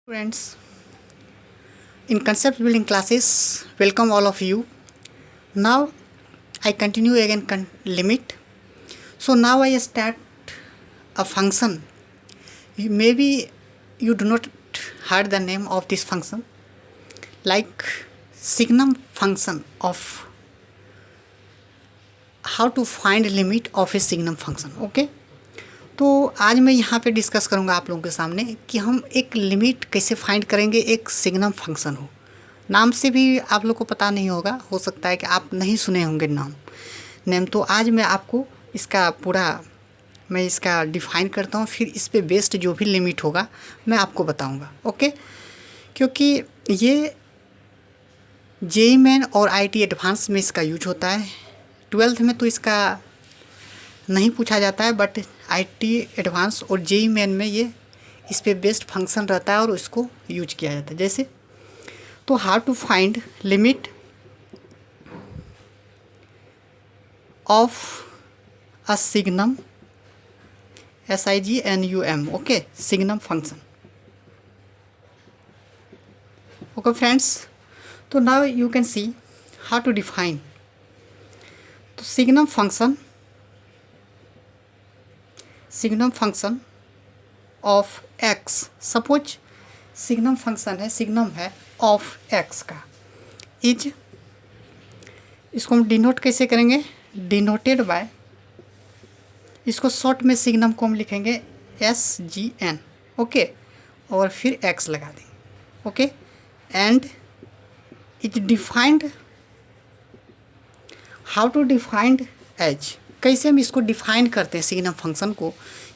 Friends, in concept building classes, welcome all of you. Now I continue again limit. So now I start a function. Maybe you do not heard the name of this function, like signum function of how to find limit of a signum function. Okay. तो आज मैं यहाँ पे discuss करूँगा आप लोगों के सामने कि हम एक लिमिट कैसे फाइंड करेंगे एक सिग्नम फंक्शन हो। नाम से भी आप लोग को पता नहीं होगा, हो सकता है कि आप नहीं सुने होंगे नेम। तो आज मैं आपको इसका पूरा इसका डिफ़ाइन करता हूँ, फिर इस पे बेस्ड जो भी लिमिट होगा मैं आपको बताऊँगा। ओके, क्योंकि ये जेईई मेन और आईटी एडवांस में इसका यूज होता है। 12th में तो इसका नहीं पूछा जाता है, बट आईटी एडवांस और जेईई मेन में ये इस पे बेस्ड फंक्शन रहता है और इसको यूज किया जाता है। जैसे तो how to find limit of a signum SIGNUM। Okay, signum function. Okay friends, तो now you can see how to define. तो signum function of x, suppose signum function है, सिग्नम है ऑफ x का इज, इसको हम denote कैसे करेंगे, denoted by, इसको शॉर्ट में सिग्नम को हम लिखेंगे SGN। ओके, और फिर x लगा देंगे। Okay, and is defined, how to defined as, कैसे हम इसको डिफाइन करते हैं सिग्नम फंक्शन को,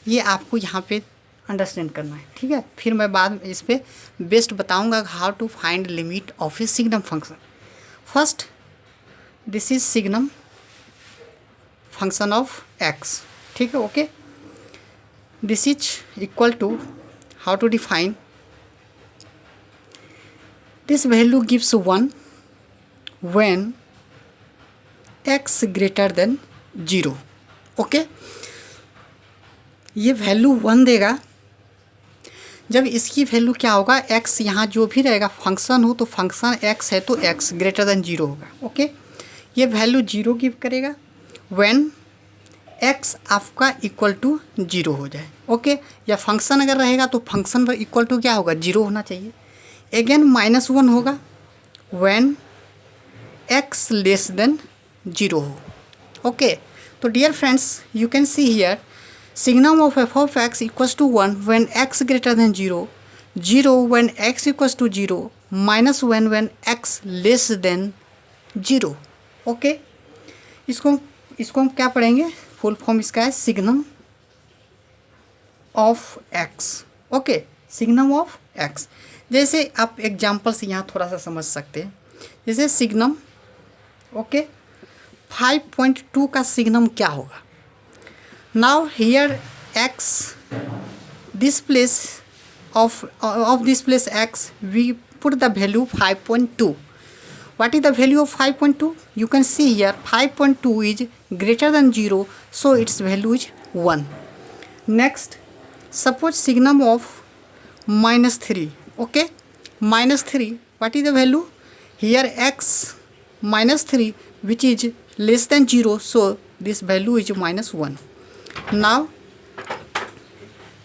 ये आपको यहाँ पे अंडरस्टैंड करना है। ठीक है, फिर मैं बाद में इस पे बेस्ट बताऊंगा how to find limit of a signum function. First, this is signum function of x। ठीक है, okay, this is equal to, how to define, this value gives 1 when x greater than 0। Okay, ये value 1 देगा जब इसकी value क्या होगा, x यहाँ जो भी रहेगा फंक्शन हो तो फंक्शन x है तो x ग्रेटर देन 0 होगा। ओके, ये वैल्यू 0 गिव करेगा व्हेन x आपका इक्वल टू 0 हो जाए। ओके, या फंक्शन अगर रहेगा तो फंक्शन इक्वल टू क्या होगा, 0 होना चाहिए। अगेन -1 होगा व्हेन x लेस देन 0 हो। ओके, तो dear friends, you can see here signum of f of x equals to 1 when x greater than 0, 0 when x equals to 0, -1 when x less than 0। Okay, इसको हम क्या पढ़ेंगे, full form इसका है signum of x। Okay, signum of x। जैसे आप example से यहाँ थोड़ा सा समझ सकते हैं, जैसे सिग्नम, ओके, 5.2 का सिग्नम क्या होगा। Now here x, this place of this place x, we put the value 5.2. What is the value of 5.2? You can see here 5.2 is greater than 0, so its value is 1. Next, suppose signum of -3. Okay, -3, what is the value? Here x -3, which is less than 0, so this value is -1. Now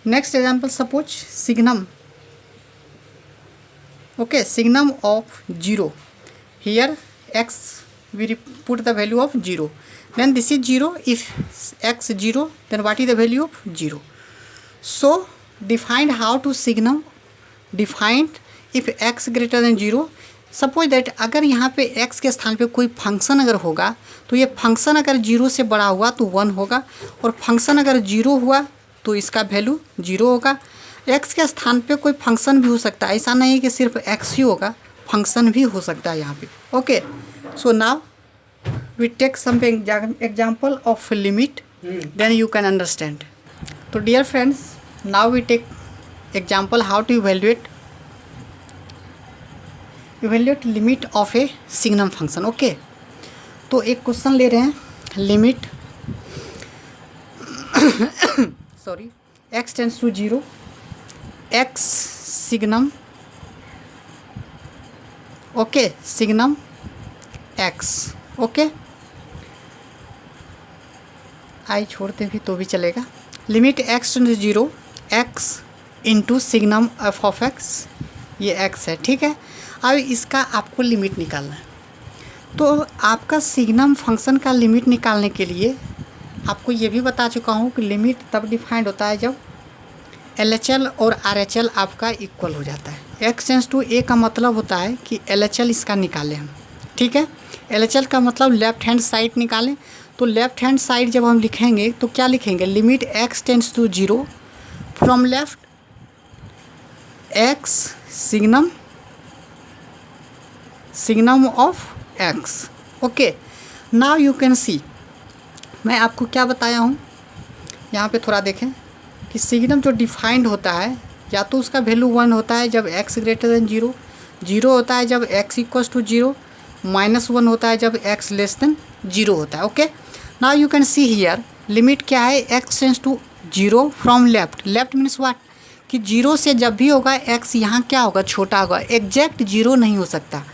next example, suppose signum, okay, signum of 0, here x we put the value of 0, then this is 0. If x 0, then what is the value of 0? So defined how to signum, defined if x greater than 0, suppose that अगर यहाँ पे x के स्थान पे कोई function अगर होगा तो ये फंक्शन अगर 0 से बड़ा हुआ तो 1 होगा, और फंक्शन अगर 0 हुआ तो इसका वैल्यू 0 होगा। x के स्थान पे कोई फंक्शन भी हो सकता है, ऐसा नहीं है कि सिर्फ x ही होगा, फंक्शन भी हो सकता है यहाँ पे। Okay, so now we take some example of limit, then you can understand. तो dear friends, now we take example how to evaluate limit of a signum function. Okay, तो एक क्वेश्चन ले रहे हैं, limit sorry x tends to 0, x signum okay, signum x. Okay, I छोड़ते भी तो भी चलेगा। Limit x tends to 0 x into signum f of x, ये एक्स है, ठीक है। अब इसका आपको लिमिट निकालना है। तो आपका सिग्नम फंक्शन का लिमिट निकालने के लिए आपको ये भी बता चुका हूँ कि लिमिट तब डिफाइंड होता है जब LHL और RHL आपका इक्वल हो जाता है। एक्स टेंड्स टू ए का मतलब होता है कि LHL इसका निकालें हम, ठीक है। LHL का मतलब लेफ्ट हैंड साइड निकालें। तो लेफ्ट हैंड साइड जब हम लिखेंगे तो क्या लिखेंगे, limit x tends to 0 from left x signum of x. Okay, now you can see, मैं आपको क्या बताया हूँ यहाँ पे थोड़ा देखें कि सिग्नम जो डिफाइंड होता है या तो उसका वैल्यू 1 होता है जब x ग्रेटर देन 0, 0 होता है जब x इक्वल्स टू 0, -1 होता है जब x लेस देन 0 होता है। Okay, now you can see here limit क्या है, x tends to 0 from left. Left means what, कि 0 से जब भी होगा x यहाँ क्या होगा, छोटा होगा, एग्जैक्ट 0 नहीं हो सकता।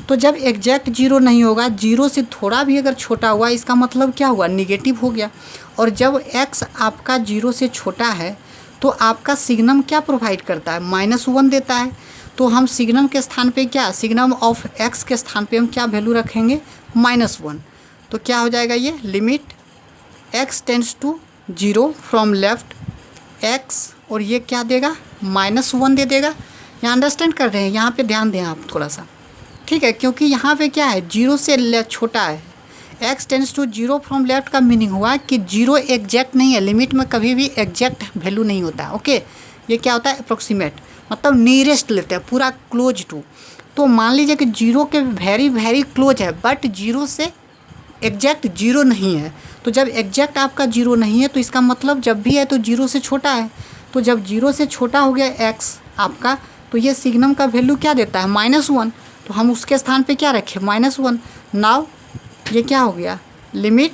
तो जब एग्जैक्ट 0 नहीं होगा, 0 से थोड़ा भी अगर छोटा हुआ इसका मतलब क्या हुआ, निगेटिव हो गया। और जब x आपका 0 से छोटा है तो आपका सिग्नम क्या प्रोवाइड करता है, -1 देता है। तो हम सिग्नम के स्थान पे क्या, सिग्नम ऑफ x के स्थान पे हम क्या वैल्यू रखेंगे, -1। तो क्या हो जाएगा ये, limit x tends to 0 from left x, और ये क्या देगा, -1 दे देगा। यहाँ अंडरस्टैंड कर रहे हैं, यहाँ पे ध्यान दें आप थोड़ा सा, ठीक है, क्योंकि यहाँ पे क्या है, 0 से छोटा है। x tends to 0 from left का मीनिंग हुआ कि 0 एग्जैक्ट नहीं है, लिमिट में कभी भी एग्जैक्ट वैल्यू नहीं होता है। ओके, ये क्या होता है, अप्रोक्सीमेट, मतलब नियरेस्ट लेते हैं, पूरा क्लोज टू। तो मान लीजिए कि 0 के वेरी वेरी क्लोज है, बट 0 से एग्जैक्ट 0 नहीं है। तो जब एग्जैक्ट आपका 0 नहीं है तो इसका मतलब जब भी है तो 0 से छोटा है। तो जब 0 से छोटा हो गया x आपका, तो ये सिग्नम का वैल्यू क्या देता है, -1। तो हम उसके स्थान पे क्या रखें, -1। नाउ ये क्या हो गया, limit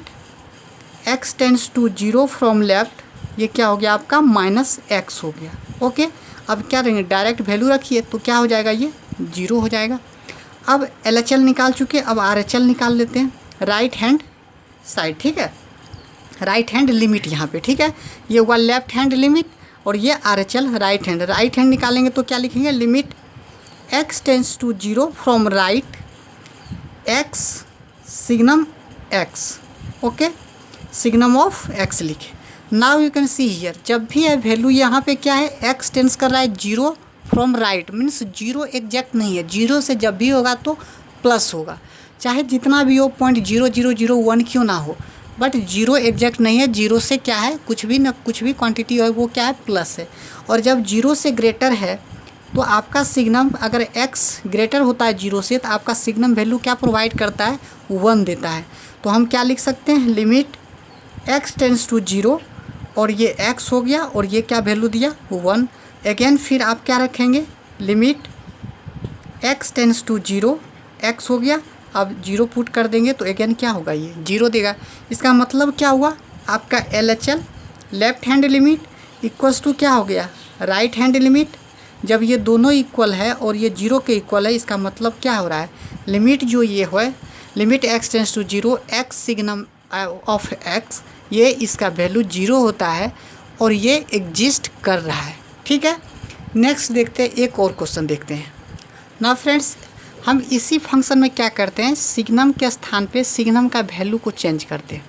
x tends to 0 from left, ये क्या हो गया आपका, -x हो गया। ओके, अब क्या रहेंगे, डायरेक्ट वैल्यू रखिए तो क्या हो जाएगा, ये 0 हो जाएगा। अब LHL निकाल चुके, अब RHL निकाल लेते हैं, राइट हैंड साइड, ठीक है, राइट हैंड लिमिट यहाँ पे, ठीक है। ये हुआ लेफ्ट हैंड लिमिट और ये RHL राइट हैंड निकालेंगे तो क्या लिखेंगे, limit x tends to 0 from right x signum x। Okay, signum of x लिखे। Now you can see here, जब भी है वैल्यू यहाँ पे क्या है, x टेंड्स कर रहा है 0 फ्रॉम राइट, मीन्स 0 एग्जैक्ट नहीं है। 0 से जब भी होगा तो प्लस होगा, चाहे जितना भी हो, 0.0001 क्यों ना हो, बट 0 एग्जैक्ट नहीं है। 0 से क्या है, कुछ भी ना कुछ भी क्वांटिटी है वो क्या है, प्लस है। और जब 0 से ग्रेटर है तो आपका सिग्नम, अगर x ग्रेटर होता है 0 से, तो आपका सिग्नम वैल्यू क्या प्रोवाइड करता है, 1 देता है। तो हम क्या लिख सकते हैं, लिमिट x टेंड्स टू 0, और ये x हो गया और ये क्या वैल्यू दिया, 1। अगेन फिर आप क्या रखेंगे, limit x tends to 0, x हो गया, अब 0 पुट कर देंगे तो अगेन क्या होगा, ये 0 देगा। इसका मतलब क्या हुआ, आपका LHL left hand limit equals to क्या हो गया, राइट हैंड लिमिट। जब ये दोनों इक्वल है और ये 0 के इक्वल है, इसका मतलब क्या हो रहा है, लिमिट जो ये है, limit x tends to 0 x signum of x, ये इसका वैल्यू 0 होता है और ये एग्जिस्ट कर रहा है, ठीक है। नेक्स्ट देखते हैं, एक और क्वेश्चन देखते हैं ना फ्रेंड्स। हम इसी फंक्शन में क्या करते हैं, सिग्नम के स्थान पे सिग्नम का वैल्यू को चेंज करते हैं।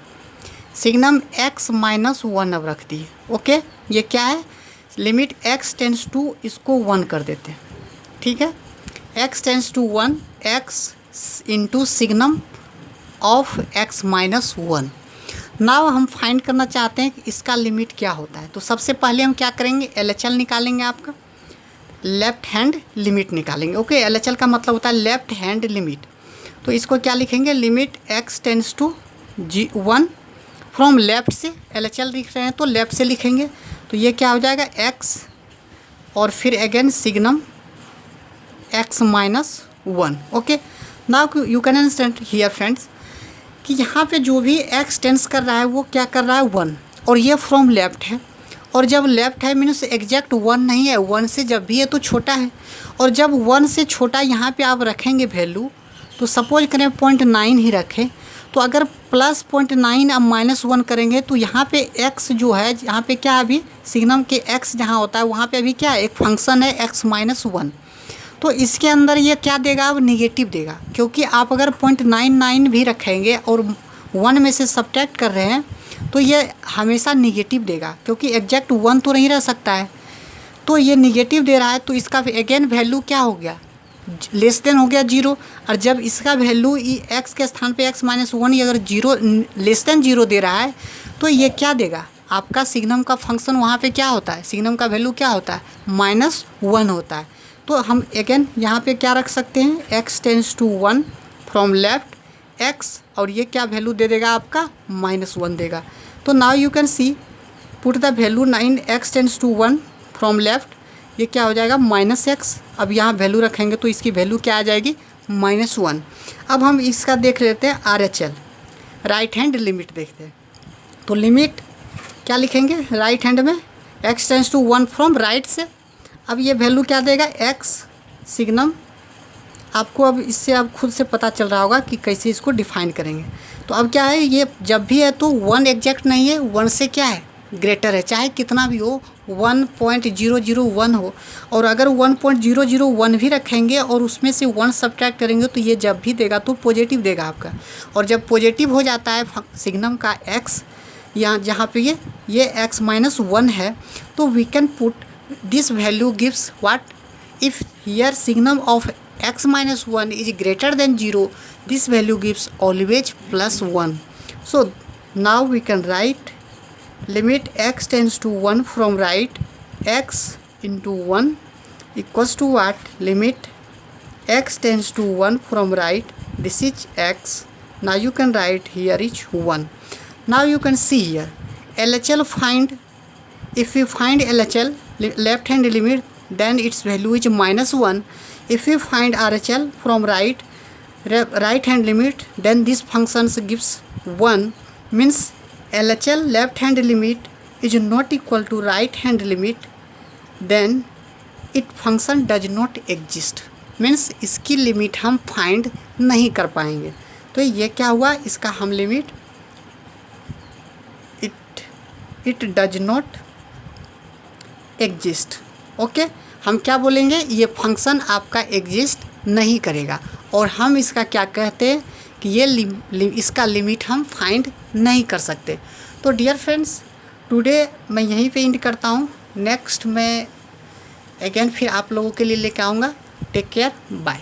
सिग्नम x -1 अब रख दिए। ओके, ये क्या है, लिमिट x टेंड्स टू, इसको 1 कर देते हैं, ठीक है। x tends to 1 x into signum of x -1। Now हम फाइंड करना चाहते हैं कि इसका लिमिट क्या होता है। तो सबसे पहले हम क्या करेंगे, LHL निकालेंगे, आपका लेफ्ट हैंड लिमिट निकालेंगे। ओके, LHL का मतलब होता है लेफ्ट हैंड लिमिट। तो इसको क्या लिखेंगे, limit x tends to 1 from left से, LHL लिख रहे हैं तो लेफ्ट से लिखेंगे। तो ये क्या हो जाएगा, x और फिर again signum x -1। Okay, now you can understand here friends कि यहाँ पे जो भी x टेंस कर रहा है वो क्या कर रहा है, 1, और ये फ्रॉम लेफ्ट है और जब लेफ्ट है मीन्स एग्जैक्ट 1 नहीं है, 1 से जब भी है तो छोटा है। और जब 1 से छोटा यहाँ पे आप रखेंगे वैल्यू, तो सपोज करें 0.9 ही रखें, तो अगर प्लस 0.9 अब -1 करेंगे तो यहाँ पे x जो है, यहाँ पे क्या है अभी सिग्नम के x जहाँ होता है वहाँ पे अभी क्या है, एक फंक्शन है x - 1। तो इसके अंदर ये क्या देगा, अब निगेटिव देगा, क्योंकि आप अगर 0.99 भी रखेंगे और 1 में से सब्ट्रैक्ट कर रहे हैं तो ये हमेशा निगेटिव देगा, क्योंकि एग्जैक्ट 1 तो नहीं रह सकता है। तो ये निगेटिव दे रहा है, तो इसका अगेन वैल्यू क्या हो गया, लेस देन हो गया 0। और जब इसका वैल्यू x के स्थान पे x - 1 ये अगर 0 लेस देन 0 दे रहा है, तो ये क्या देगा, आपका सिग्नम का फंक्शन वहाँ पे क्या होता है, सिग्नम का वैल्यू क्या होता है, -1 होता है। तो हम अगेन यहाँ पे क्या रख सकते हैं, x tends to 1 from left x, और ये क्या वैल्यू दे देगा आपका, -1 देगा। तो now you can see put the value 9x tends to 1 from left, ये क्या हो जाएगा -x। अब यहाँ वैल्यू रखेंगे तो इसकी वैल्यू क्या आ जाएगी, -1। अब हम इसका देख लेते हैं RHL, राइट हैंड लिमिट देखते हैं। तो लिमिट क्या लिखेंगे राइट हैंड में, x tends to 1 from right से। अब ये वैल्यू क्या देगा, x सिग्नम, आपको अब इससे अब खुद से पता चल रहा होगा कि कैसे इसको डिफाइन करेंगे। तो अब क्या है, ये जब भी है तो 1 एग्जैक्ट नहीं है, 1 से क्या है ग्रेटर है, चाहे कितना भी हो, 1.001 हो। और अगर 1.001 भी रखेंगे और उसमें से 1 सब्ट्रैक्ट करेंगे तो ये जब भी देगा तो पॉजिटिव देगा आपका। और जब पॉजिटिव हो जाता है सिग्नम का x, यहाँ जहाँ पे ये x - 1 है, तो we can put this value gives what, if here signum of x - 1 is greater than 0, this value gives always +1. So now we can write limit x tends to 1 from right, x into 1 equals to what, limit x tends to 1 from right, this is x. Now you can write here is 1. Now you can see here LHL find, if we find LHL left hand limit, then its value is -1. If we find RHL from right hand limit, then this function gives 1, means LHL left hand limit is not equal to right hand limit, then it function does not exist, means इसकी limit हम find नहीं कर पाएंगे। तो ये क्या हुआ, इसका हम limit it does not exist. Okay, हम क्या बोलेंगे, ये फंक्शन आपका एग्जिस्ट नहीं करेगा। और हम इसका क्या कहते हैं कि ये इसका लिमिट हम फाइंड नहीं कर सकते। तो डियर फ्रेंड्स, टुडे मैं यहीं पे एंड करता हूँ। नेक्स्ट मैं अगेन फिर आप लोगों के लिए लेके आऊँगा। Take care, bye.